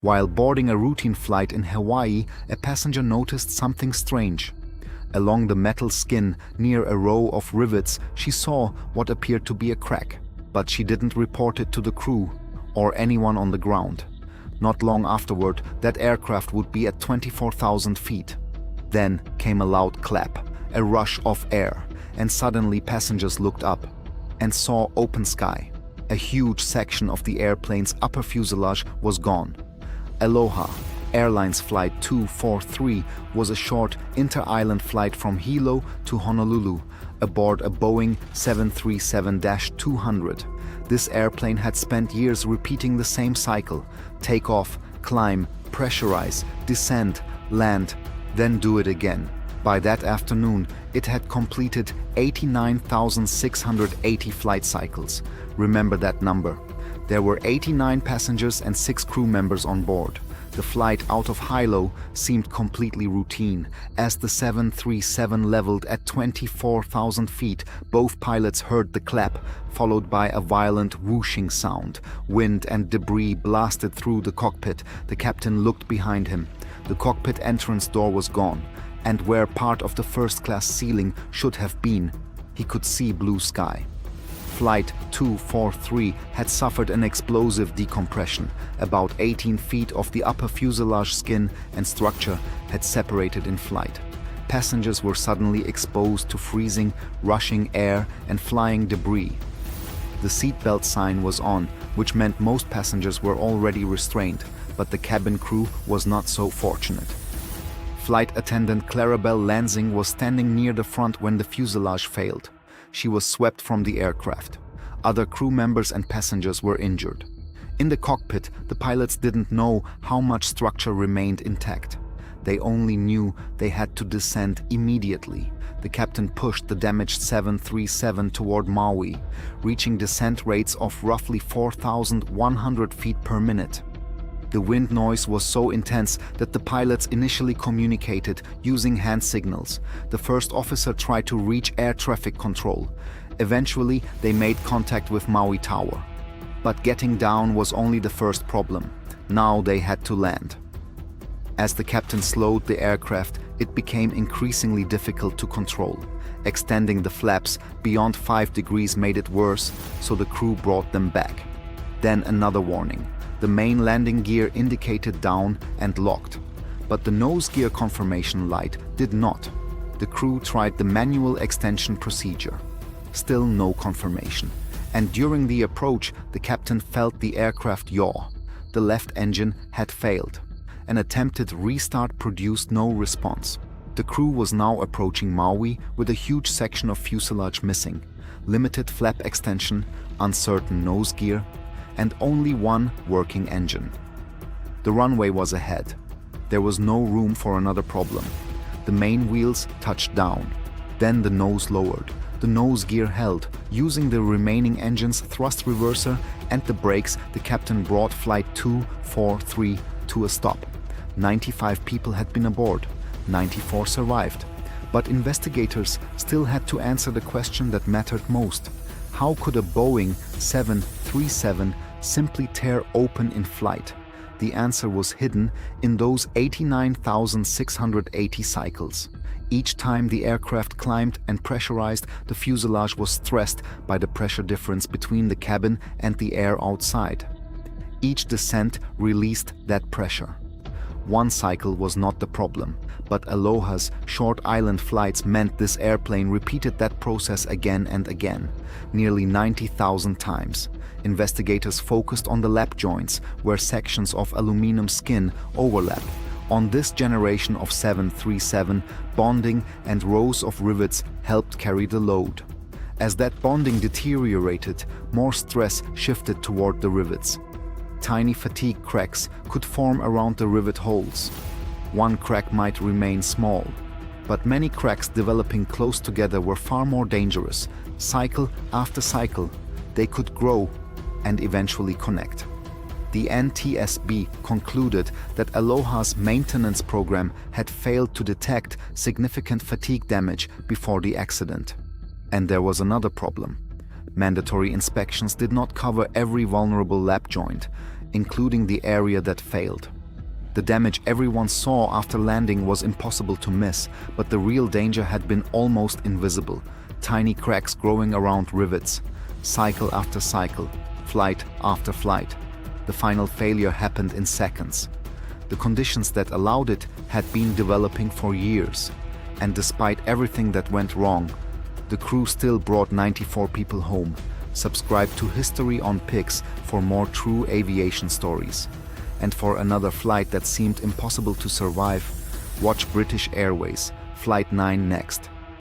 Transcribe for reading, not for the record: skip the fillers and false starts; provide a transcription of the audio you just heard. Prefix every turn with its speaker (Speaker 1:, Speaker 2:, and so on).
Speaker 1: While boarding a routine flight in Hawaii, a passenger noticed something strange. Along the metal skin, near a row of rivets, she saw what appeared to be a crack, but she didn't report it to the crew or anyone on the ground. Not long afterward, that aircraft would be at 24,000 feet. Then came a loud clap, a rush of air, and suddenly passengers looked up and saw open sky. A huge section of the airplane's upper fuselage was gone. Aloha Airlines Flight 243 was a short inter-island flight from Hilo to Honolulu aboard a Boeing 737-200. This airplane had spent years repeating the same cycle: take off, climb, pressurize, descend, land, then do it again. By that afternoon, it had completed 89,680 flight cycles. Remember that number. There were 89 passengers and 6 crew members on board. The flight out of Hilo seemed completely routine. As the 737 leveled at 24,000 feet, both pilots heard the clap, followed by a violent whooshing sound. Wind and debris blasted through the cockpit. The captain looked behind him. The cockpit entrance door was gone, and where part of the first-class ceiling should have been, he could see blue sky. Flight 243 had suffered an explosive decompression. About 18 feet of the upper fuselage skin and structure had separated in flight. Passengers were suddenly exposed to freezing, rushing air and flying debris. The seatbelt sign was on, which meant most passengers were already restrained, but the cabin crew was not so fortunate. Flight attendant Clarabelle Lansing was standing near the front when the fuselage failed. She was swept from the aircraft. Other crew members and passengers were injured. In the cockpit, the pilots didn't know how much structure remained intact. They only knew they had to descend immediately. The captain pushed the damaged 737 toward Maui, reaching descent rates of roughly 4,100 feet per minute. The wind noise was so intense that the pilots initially communicated using hand signals. The first officer tried to reach air traffic control. Eventually, they made contact with Maui Tower. But getting down was only the first problem. Now they had to land. As the captain slowed the aircraft, it became increasingly difficult to control. Extending the flaps beyond 5 degrees made it worse, so the crew brought them back. Then another warning. The main landing gear indicated down and locked, but the nose gear confirmation light did not. The crew tried the manual extension procedure. Still no confirmation. And during the approach, the captain felt the aircraft yaw. The left engine had failed. An attempted restart produced no response. The crew was now approaching Maui with a huge section of fuselage missing, limited flap extension, uncertain nose gear, and only one working engine. The runway was ahead. There was no room for another problem. The main wheels touched down. Then the nose lowered. The nose gear held. Using the remaining engine's thrust reverser and the brakes, the captain brought Flight 243 to a stop. 95 people had been aboard. 94 survived. But investigators still had to answer the question that mattered most. How could a Boeing 737 simply tear open in flight? The answer was hidden in those 89,680 cycles. Each time the aircraft climbed and pressurized, the fuselage was stressed by the pressure difference between the cabin and the air outside. Each descent released that pressure. One cycle was not the problem, but Aloha's short island flights meant this airplane repeated that process again and again, nearly 90,000 times. Investigators focused on the lap joints, where sections of aluminum skin overlap. On this generation of 737, bonding and rows of rivets helped carry the load. As that bonding deteriorated, more stress shifted toward the rivets. Tiny fatigue cracks could form around the rivet holes. One crack might remain small, but many cracks developing close together were far more dangerous. Cycle after cycle, they could grow and eventually connect. The NTSB concluded that Aloha's maintenance program had failed to detect significant fatigue damage before the accident. And there was another problem. Mandatory inspections did not cover every vulnerable lap joint. including the area that failed. The damage everyone saw after landing was impossible to miss, but the real danger had been almost invisible. Tiny cracks growing around rivets, cycle after cycle, flight after flight. The final failure happened in seconds. The conditions that allowed it had been developing for years, and despite everything that went wrong, the crew still brought 94 people home. Subscribe to History on Pigs for more true aviation stories. And for another flight that seemed impossible to survive, watch British Airways Flight 9 next.